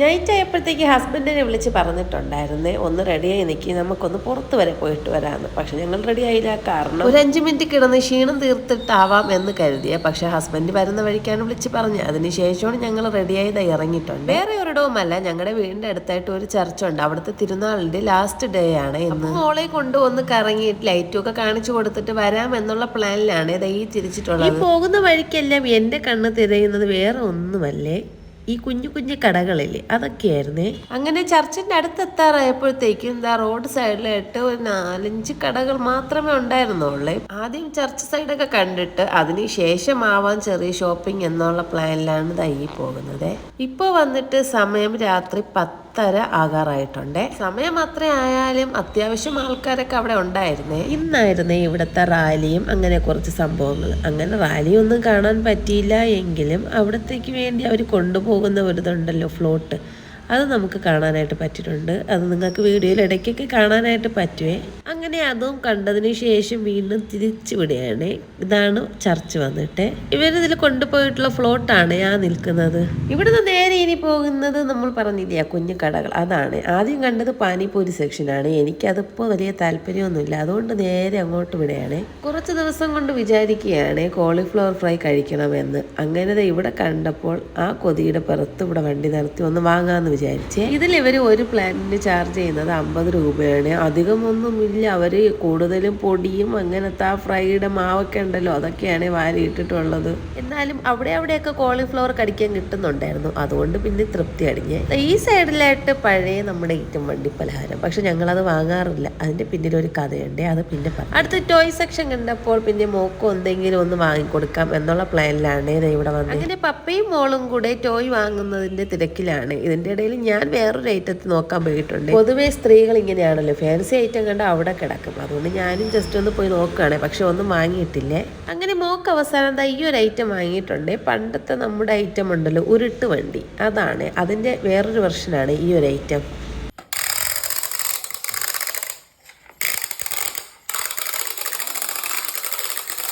Night ആയപ്പോഴത്തേക്ക് ഹസ്ബൻഡിനെ വിളിച്ച് പറഞ്ഞിട്ടുണ്ടായിരുന്നേ ഒന്ന് റെഡിയായി നിൽക്കി നമുക്കൊന്ന് പുറത്ത് വരെ പോയിട്ട് വരാമെന്ന്. പക്ഷെ ഞങ്ങൾ റെഡി ആയില്ല. കാരണം ഒരു 5 മിനിറ്റ് കിടന്ന് ക്ഷീണം തീർത്തിട്ടാവാം എന്ന് കരുതിയ. പക്ഷെ ഹസ്ബൻഡ് വരുന്ന വഴിക്കാണ് വിളിച്ച് പറഞ്ഞത്. അതിനുശേഷമാണ് ഞങ്ങൾ റെഡിയായി ഇറങ്ങിയിട്ടുണ്ട്. വേറെ ഒരിടവുമല്ല, ഞങ്ങളുടെ വീടിൻ്റെ അടുത്തായിട്ട് ഒരു ചർച്ചുണ്ട്. അവിടുത്തെ തിരുനാളിൻ്റെ ലാസ്റ്റ് ഡേ ആണ് ഇന്ന്. മോളെ കൊണ്ടുവന്ന് കറങ്ങിയിട്ട് ലൈറ്റും ഒക്കെ കാണിച്ചു കൊടുത്തിട്ട് വരാം എന്നുള്ള പ്ലാനിലാണ് ഈ തിരിച്ചിട്ടുള്ളത്. ഈ പോകുന്ന വഴിക്കെല്ലാം എൻ്റെ കണ്ണ് തിരയുന്നത് വേറെ ഒന്നുമല്ലേ, ഈ കുഞ്ഞു കുഞ്ഞു കടകളില്ലേ, അതൊക്കെയായിരുന്നേ. അങ്ങനെ ചർച്ചിന്റെ അടുത്തെത്താറായപ്പോഴത്തേക്കും എന്താ റോഡ് സൈഡിലായിട്ട് ഒരു 4-5 കടകൾ മാത്രമേ ഉണ്ടായിരുന്നുള്ളൂ. ആദ്യം ചർച്ച് സൈഡൊക്കെ കണ്ടിട്ട് അതിനുശേഷമാവാൻ ചെറിയ ഷോപ്പിംഗ് എന്നുള്ള പ്ലാനിലാണ് ഈ പോകുന്നത്. ഇപ്പോൾ വന്നിട്ട് സമയം രാത്രി 10:30 ആകാറായിട്ടുണ്ട്. സമയം അത്ര ആയാലും അത്യാവശ്യം ആൾക്കാരൊക്കെ അവിടെ ഉണ്ടായിരുന്നേ. ഇന്നായിരുന്നേ ഇവിടുത്തെ റാലിയും അങ്ങനെ കുറച്ച് സംഭവങ്ങൾ. അങ്ങനെ റാലിയൊന്നും കാണാൻ പറ്റിയില്ല എങ്കിലും അവിടത്തേക്ക് വേണ്ടി അവർ കൊണ്ടുപോകുന്ന ഒരിതുണ്ടല്ലോ, ഫ്ലോട്ട്, അത് നമുക്ക് കാണാനായിട്ട് പറ്റിയിട്ടുണ്ട്. അത് നിങ്ങൾക്ക് വീഡിയോയിൽ ഇടയ്ക്കൊക്കെ കാണാനായിട്ട് പറ്റുവേ. അങ്ങനെ അതും കണ്ടതിന് ശേഷം വീണ്ടും തിരിച്ചു വിടുകയാണ്. ഇതാണ് ചർച്ച് വന്നിട്ട്. ഇവരിതിൽ കൊണ്ടുപോയിട്ടുള്ള ഫ്ലോട്ടാണ് ഞാൻ നിൽക്കുന്നത്. ഇവിടുന്ന് നേരെ ഇനി പോകുന്നത് നമ്മൾ പറഞ്ഞില്ല കുഞ്ഞു കടകൾ, അതാണ്. ആദ്യം കണ്ടത് പാനിപൂരി സെക്ഷനാണ്. എനിക്കതിപ്പോൾ വലിയ താല്പര്യമൊന്നുമില്ല, അതുകൊണ്ട് നേരെ അങ്ങോട്ട് വിടുകയാണ്. കുറച്ച് ദിവസം കൊണ്ട് വിചാരിക്കുകയാണ് കോളിഫ്ലവർ ഫ്രൈ കഴിക്കണമെന്ന്. അങ്ങനെ ഇവിടെ കണ്ടപ്പോൾ ആ കൊതിയുടെ പുറത്ത് ഇവിടെ വണ്ടി നിർത്തി ഒന്ന് വാങ്ങാമെന്ന് വിചാരിച്ചേ. ഇതിൽ ഇവർ ഒരു പ്ലാന്റിന് ചാർജ് ചെയ്യുന്നത് 50 രൂപയാണ്. അധികമൊന്നുമില്ല. അവർ കൂടുതലും പൊടിയും അങ്ങനത്തെ ആ ഫ്രൈഡ് മാവൊക്കെ ഉണ്ടല്ലോ, അതൊക്കെയാണ് വാരി ഇട്ടിട്ടുള്ളത്. എന്നാലും അവിടെയൊക്കെ കോളിഫ്ലവർ കടിക്കാൻ കിട്ടുന്നുണ്ടായിരുന്നു. അതുകൊണ്ട് പിന്നെ തൃപ്തി അടിഞ്ഞ്. ഈ സൈഡിലായിട്ട് പഴയ നമ്മുടെ ഐറ്റം വണ്ടി പലഹാരം, പക്ഷെ ഞങ്ങളത് വാങ്ങാറില്ല. അതിന്റെ പിന്നിലൊരു കഥയുണ്ട്, അത് പിന്നെ പറയാം. അടുത്ത ടോയ് സെക്ഷൻ കണ്ടപ്പോൾ പിന്നെ മോക്കോ എന്തെങ്കിലും ഒന്ന് വാങ്ങിക്കൊടുക്കാം എന്നുള്ള പ്ലാനിലാണ് ഇവിടെ വന്നത്. അങ്ങനെ പപ്പയും മോളും കൂടെ ടോയ് വാങ്ങുന്നതിന്റെ തിരക്കിലാണ്. ഇതിന്റെ ഇടയിൽ ഞാൻ വേറൊരു ഐറ്റത്തിൽ നോക്കാൻ പോയിട്ടുണ്ട്. പൊതുവേ സ്ത്രീകൾ ഇങ്ങനെയാണല്ലോ, ഫാൻസി ഐറ്റം കണ്ട അവിടെ കിടക്കും. അതുകൊണ്ട് ഞാനും ജസ്റ്റ് ഒന്ന് പോയി നോക്കുകയാണ്, പക്ഷെ ഒന്നും വാങ്ങിയിട്ടില്ലേ. അങ്ങനെ മോക്ക് അവസാനം ഈ ഒരു ഐറ്റം വാങ്ങിയിട്ടുണ്ട്. പണ്ടത്തെ നമ്മുടെ ഐറ്റം ഉണ്ടല്ലോ, ഉരുട്ട് വണ്ടി, അതാണ്. അതിന്റെ വേറൊരു വെർഷനാണ് ഈ ഒരു ഐറ്റം.